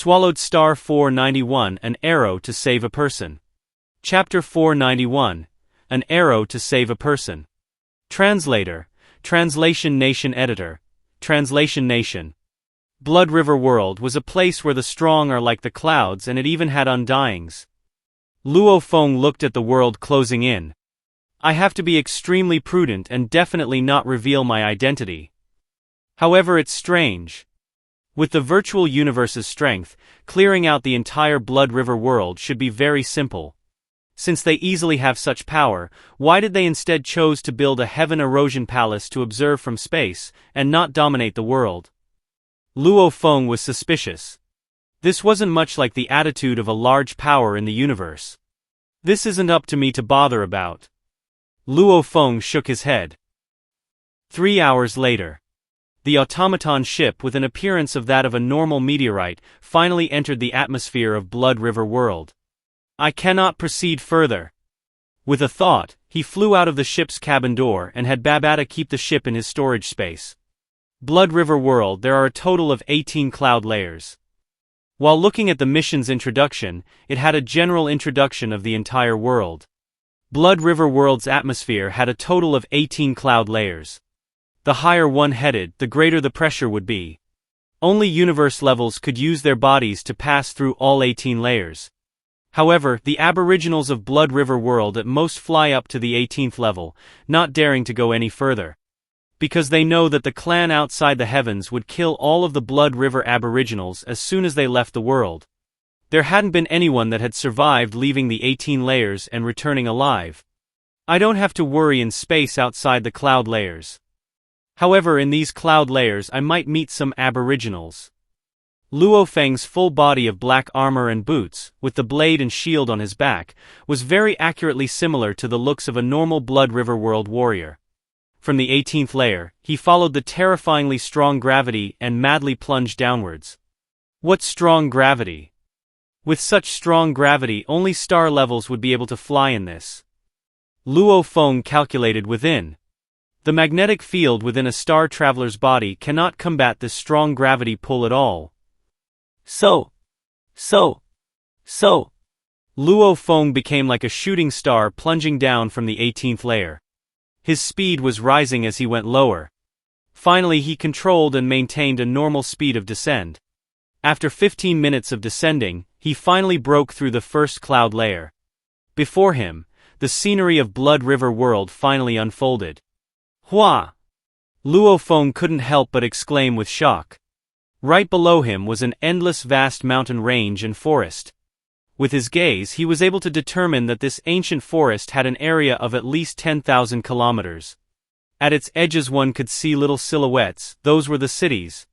Swallowed Star 491, An Arrow to Save a Person. Chapter 491, An Arrow to Save a Person. Translator, Translation Nation Editor, Translation Nation. Blood River World was a place where the strong are like the clouds, and it even had undyings. Luo Feng looked at the world closing in. I have to be extremely prudent and definitely not reveal my identity. However, it's strange. With the virtual universe's strength, clearing out the entire Blood River world should be very simple. Since they easily have such power, why did they instead choose to build a heaven erosion palace to observe from space, and not dominate the world? Luo Feng was suspicious. This wasn't much like the attitude of a large power in the universe. This isn't up to me to bother about. Luo Feng shook his head. 3 hours later. The automaton ship, with an appearance of that of a normal meteorite, finally entered the atmosphere of Blood River World. I cannot proceed further. With a thought, he flew out of the ship's cabin door and had Babata keep the ship in his storage space. Blood River World, there are a total of 18 cloud layers. While looking at the mission's introduction, it had a general introduction of the entire world. Blood River World's atmosphere had a total of 18 cloud layers. The higher one headed, the greater the pressure would be. Only universe levels could use their bodies to pass through all 18 layers. However, the aboriginals of Blood River World at most fly up to the 18th level, not daring to go any further. Because they know that the clan outside the heavens would kill all of the Blood River aboriginals as soon as they left the world. There hadn't been anyone that had survived leaving the 18 layers and returning alive. I don't have to worry in space outside the cloud layers. However, in these cloud layers I might meet some aboriginals. Luo Feng's full body of black armor and boots, with the blade and shield on his back, was very accurately similar to the looks of a normal Blood River World warrior. From the 18th layer, he followed the terrifyingly strong gravity and madly plunged downwards. What strong gravity! With such strong gravity, only star levels would be able to fly in this. Luo Feng calculated within. The magnetic field within a star traveler's body cannot combat this strong gravity pull at all. So. Luo Feng became like a shooting star plunging down from the 18th layer. His speed was rising as he went lower. Finally, he controlled and maintained a normal speed of descent. After 15 minutes of descending, he finally broke through the first cloud layer. Before him, the scenery of Blood River World finally unfolded. Hua! Luo Feng couldn't help but exclaim with shock. Right below him was an endless vast mountain range and forest. With his gaze, he was able to determine that this ancient forest had an area of at least 10,000 kilometers. At its edges one could see little silhouettes, those were the cities.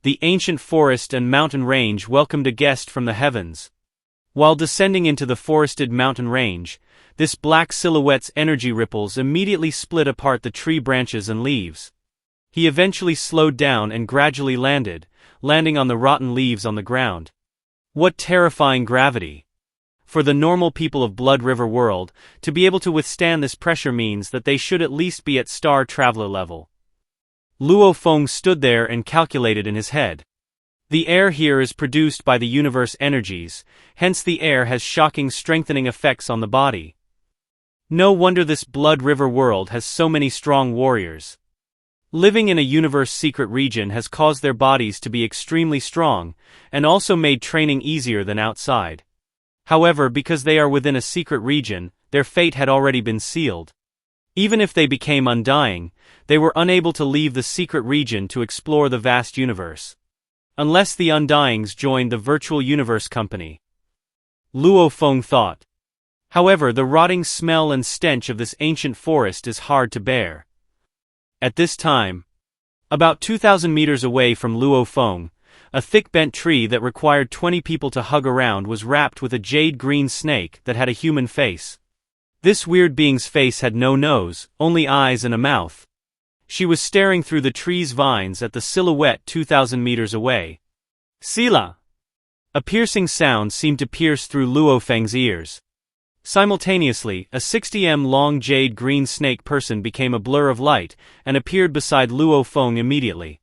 The ancient forest and mountain range welcomed a guest from the heavens. While descending into the forested mountain range, this black silhouette's energy ripples immediately split apart the tree branches and leaves. He eventually slowed down and gradually landing on the rotten leaves on the ground. What terrifying gravity! For the normal people of Blood River World, to be able to withstand this pressure means that they should at least be at star traveler level. Luo Feng stood there and calculated in his head. The air here is produced by the universe energies, hence the air has shocking strengthening effects on the body. No wonder this Blood River World has so many strong warriors. Living in a universe secret region has caused their bodies to be extremely strong, and also made training easier than outside. However, because they are within a secret region, their fate had already been sealed. Even if they became undying, they were unable to leave the secret region to explore the vast universe. Unless the undyings joined the virtual universe company. Luo Feng thought. However, the rotting smell and stench of this ancient forest is hard to bear. At this time, about 2,000 meters away from Luo Feng, a thick bent tree that required 20 people to hug around was wrapped with a jade-green snake that had a human face. This weird being's face had no nose, only eyes and a mouth. She was staring through the tree's vines at the silhouette 2,000 meters away. Sila! A piercing sound seemed to pierce through Luo Feng's ears. Simultaneously, a 60 m long jade-green snake person became a blur of light and appeared beside Luo Feng immediately.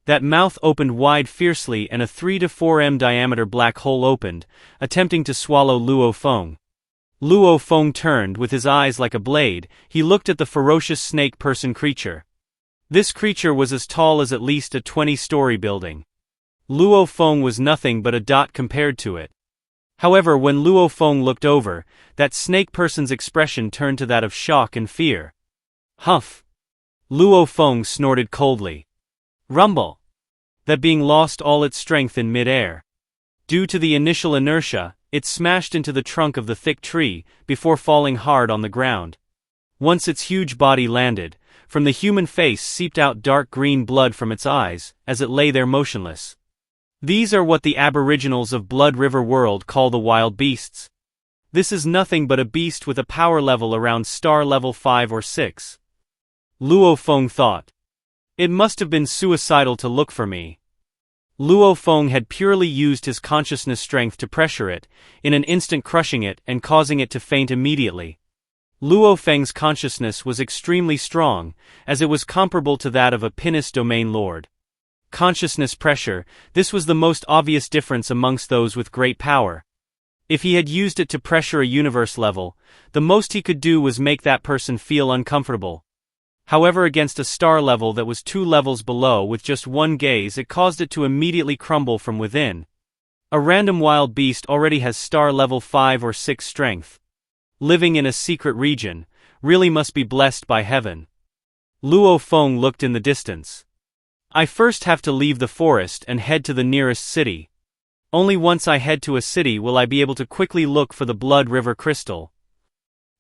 That mouth opened wide fiercely and a 3 to 4 m diameter black hole opened, attempting to swallow Luo Feng. Luo Feng turned with his eyes like a blade. He looked at the ferocious snake-person creature. This creature was as tall as at least a 20-story building. Luo Feng was nothing but a dot compared to it. However, when Luo Feng looked over, that snake-person's expression turned to that of shock and fear. Humph! Luo Feng snorted coldly. Rumble! That being lost all its strength in mid-air. Due to the initial inertia, it smashed into the trunk of the thick tree, before falling hard on the ground. Once its huge body landed, from the human face seeped out dark green blood from its eyes, as it lay there motionless. These are what the aboriginals of Blood River World call the wild beasts. This is nothing but a beast with a power level around star level 5 or 6. Luo Feng thought. It must have been suicidal to look for me. Luo Feng had purely used his consciousness strength to pressure it, in an instant crushing it and causing it to faint immediately. Luo Feng's consciousness was extremely strong, as it was comparable to that of a Pinnis domain lord. Consciousness pressure, this was the most obvious difference amongst those with great power. If he had used it to pressure a universe level, the most he could do was make that person feel uncomfortable. However, against a star level that was 2 levels below with just one gaze, it caused it to immediately crumble from within. A random wild beast already has star level 5 or 6 strength. Living in a secret region, really must be blessed by heaven. Luo Feng looked in the distance. I first have to leave the forest and head to the nearest city. Only once I head to a city will I be able to quickly look for the Blood River Crystal.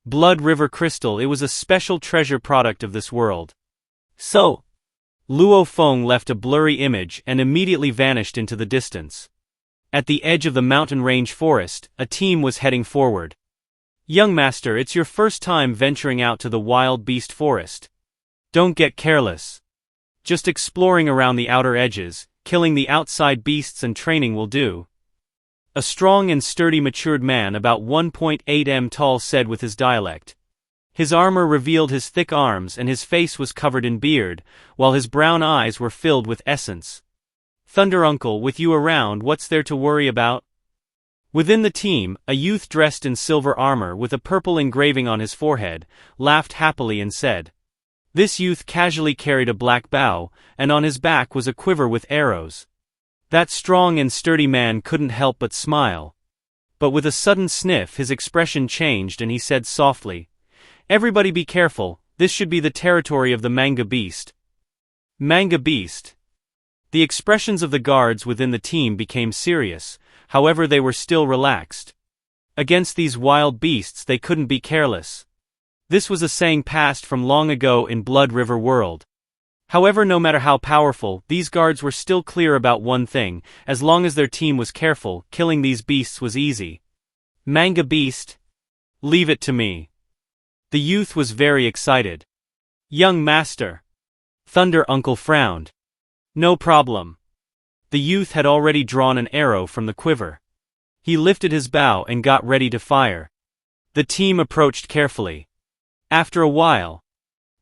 Blood River Crystal, it was a special treasure product of this world. So, Luo Feng left a blurry image and immediately vanished into the distance. At the edge of the mountain range forest, a team was heading forward. Young master, it's your first time venturing out to the wild beast forest. Don't get careless. Just exploring around the outer edges, killing the outside beasts and training will do. A strong and sturdy matured man about 1.8 m tall said with his dialect. His armor revealed his thick arms and his face was covered in beard, while his brown eyes were filled with essence. Thunder Uncle, with you around, what's there to worry about? Within the team, a youth dressed in silver armor with a purple engraving on his forehead, laughed happily and said. This youth casually carried a black bow, and on his back was a quiver with arrows. That strong and sturdy man couldn't help but smile. But with a sudden sniff his expression changed and he said softly, Everybody be careful, this should be the territory of the Manga Beast. Manga Beast? The expressions of the guards within the team became serious, however they were still relaxed. Against these wild beasts they couldn't be careless. This was a saying passed from long ago in Blood River World. However, no matter how powerful, these guards were still clear about one thing: as long as their team was careful, killing these beasts was easy. Manga Beast? Leave it to me. The youth was very excited. Young master. Thunder Uncle frowned. No problem. The youth had already drawn an arrow from the quiver. He lifted his bow and got ready to fire. The team approached carefully. After a while,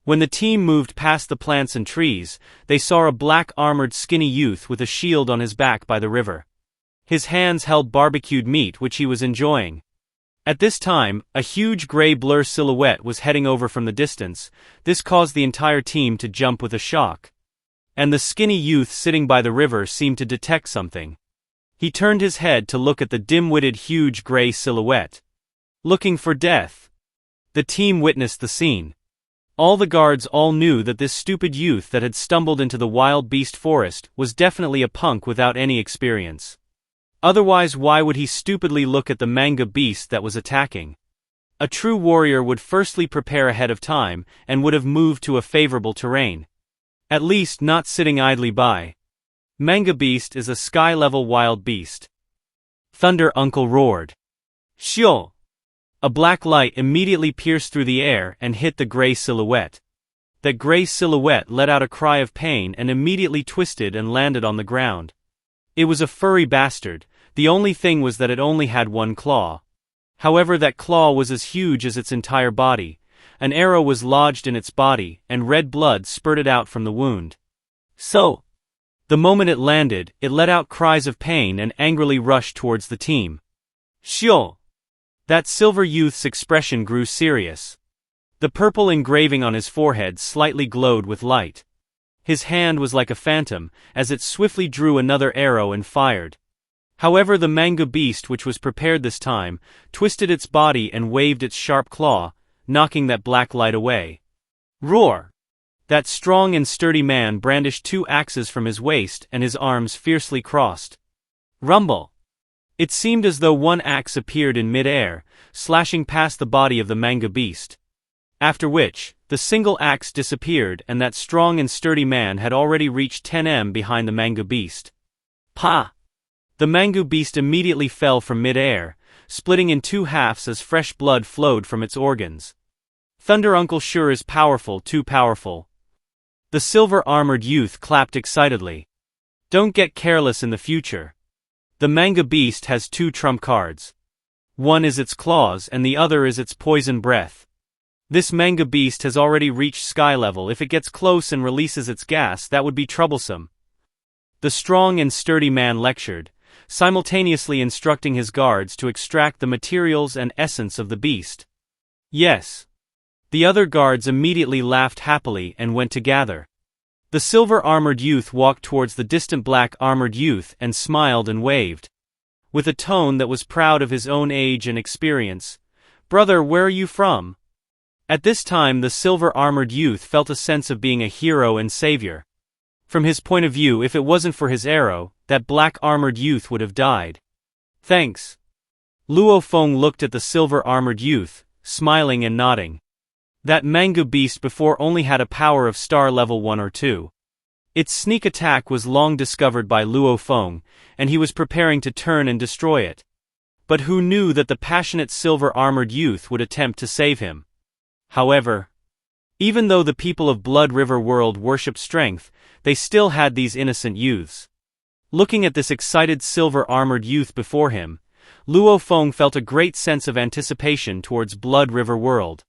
when the team moved past the plants and trees, they saw a black armored skinny youth with a shield on his back by the river. His hands held barbecued meat which he was enjoying. At this time, a huge gray blur silhouette was heading over from the distance. This caused the entire team to jump with a shock. And the skinny youth sitting by the river seemed to detect something. He turned his head to look at the dim-witted huge gray silhouette. Looking for death. The team witnessed the scene. All the guards all knew that this stupid youth that had stumbled into the wild beast forest was definitely a punk without any experience. Otherwise, why would he stupidly look at the manga beast that was attacking? A true warrior would firstly prepare ahead of time and would have moved to a favorable terrain. At least not sitting idly by. Manga Beast is a sky-level wild beast. Thunder Uncle roared. Shio! A black light immediately pierced through the air and hit the gray silhouette. That gray silhouette let out a cry of pain and immediately twisted and landed on the ground. It was a furry bastard. The only thing was that it only had one claw. However, that claw was as huge as its entire body. An arrow was lodged in its body, and red blood spurted out from the wound. So, The moment it landed, it let out cries of pain and angrily rushed towards the team. Xiu! That silver youth's expression grew serious. The purple engraving on his forehead slightly glowed with light. His hand was like a phantom, as it swiftly drew another arrow and fired. However, the manga beast, which was prepared this time, twisted its body and waved its sharp claw, knocking that black light away. Roar! That strong and sturdy man brandished 2 axes from his waist and his arms fiercely crossed. Rumble! It seemed as though one axe appeared in mid-air, slashing past the body of the manga beast. After which, the single axe disappeared and that strong and sturdy man had already reached 10 m behind the manga beast. Pa! The manga beast immediately fell from mid-air, splitting in 2 halves as fresh blood flowed from its organs. Thunder Uncle sure is powerful, too powerful. The silver-armored youth clapped excitedly. Don't get careless in the future. The manga beast has 2 trump cards. One is its claws and the other is its poison breath. This manga beast has already reached sky level. If it gets close and releases its gas, that would be troublesome. The strong and sturdy man lectured, simultaneously instructing his guards to extract the materials and essence of the beast. Yes. The other guards immediately laughed happily and went to gather. The silver-armored youth walked towards the distant black-armored youth and smiled and waved. With a tone that was proud of his own age and experience. Brother, where are you from? At this time the silver-armored youth felt a sense of being a hero and savior. From his point of view, if it wasn't for his arrow, that black-armored youth would have died. Thanks. Luo Feng looked at the silver-armored youth, smiling and nodding. That manga beast before only had a power of star level 1 or 2. Its sneak attack was long discovered by Luo Feng, and he was preparing to turn and destroy it. But who knew that the passionate silver-armored youth would attempt to save him? However, even though the people of Blood River World worshipped strength, they still had these innocent youths. Looking at this excited silver-armored youth before him, Luo Feng felt a great sense of anticipation towards Blood River World.